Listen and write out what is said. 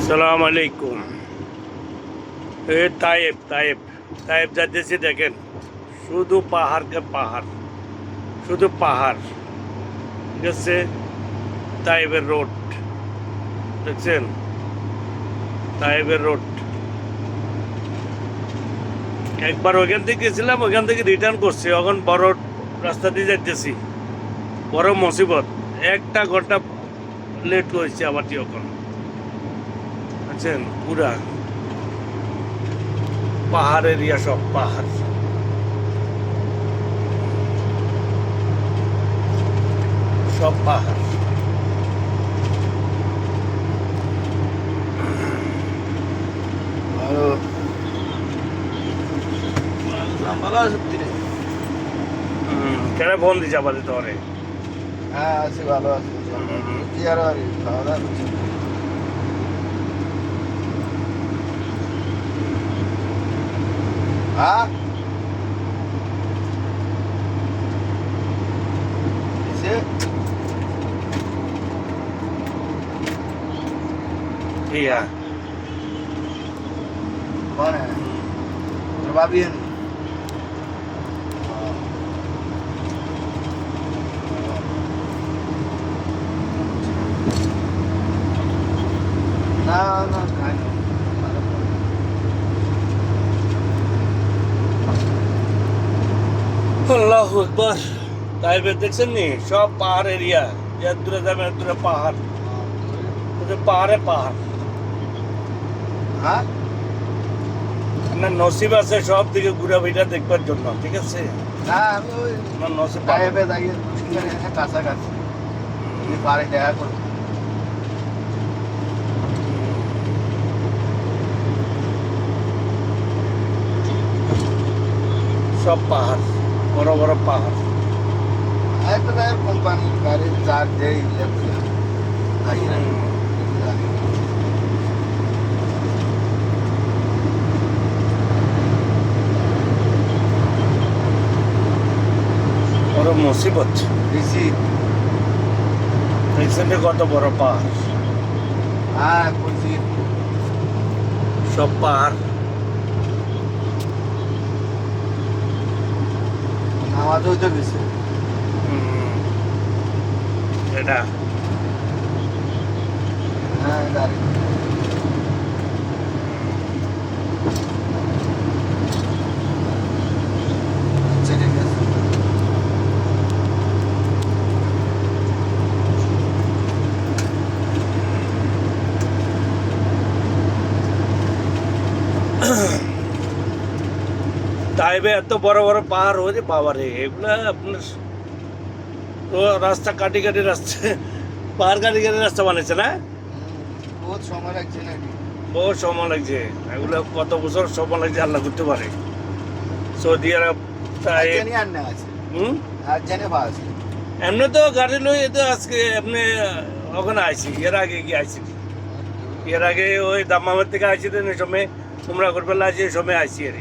সালাম আলাইকুম। এ তায়েব তায়েব তায়েব যাইতেছি, দেখেন শুধু পাহাড়কে পাহাড়, শুধু পাহাড়। ঠিক আছে, তায়েবের রোড দেখছেন, তায়েবের রোড। একবার ওইখান থেকে গেছিলাম, ওইখান থেকে রিটার্ন করছি, এখন বড় রাস্তা দিয়ে যাইতেছি। বড় মুসিবত, 1 ঘন্টা লেট হয়েছে আবার এখন। বুঝছেন, পুরা পাহাড় এরিয়া, সব পাহাড়, সব পাহাড়। ভালো আছে কেন ফোন দিছে আবার তোরে? হ্যাঁ আছি, ভালো আছি। কি আর খাওয়া দাওয়া করছি? হ্যাঁ কিসে? ইয়া মানে তোর ভাবি না না খাই না। আল্লাহু আকবার। তাইবে দেখছেন নি, সব পাহাড় এরিয়া, এর দূরে যাবে এর দূরে পাহাড়, শুধু পাহাড়ে পাহাড়। হ্যাঁ আপনার নসিব আছে সব দিকে ঘুরা ফিরা দেখবার জন্য, ঠিক আছে? না আমি ওই আপনার নসিব টাইপে দাঁড়িয়ে মুশকিলের কাছাকাছি পারে দেখা করি। সব পাহাড়, বড় বড় পাহাড়। একটা গাড়ির কোম্পানি গাড়ির চার দেয় বড় মুসিবত। বেশি। দেখছেন যে কত বড় পাহাড়, হ্যাঁ করছি। সব পাহাড়। নামাজ হইতে গেছে এটা হ্যাঁ গাড়ি আচ্ছা ঠিক আছে। তাইবে এত বড় বড় পাহাড় হয়েছে বাবারে, এগুলা আপনার তো রাস্তা কাটি কাটি রাস্তা, পাহাড় কাটি কাটি রাস্তা বানাইছে না? বহুত সময় লাগছে নাকি? বহু সময় লাগছে, এগুলো কত বছর সময় লাগছে আল্লাহ করতে পারে। সৌদি আরব তাই জানি আর না আছে। হুম, আর জানে ভাস এমনি তো গাড়ি লই তো আজকে এমনি ওখানে আইছি, এর আগে কি আইছি, এর আগে ওই দাম্মামের থেকে আইছি তো, এই সময় তোমরা করবে এই সময় আইছি আর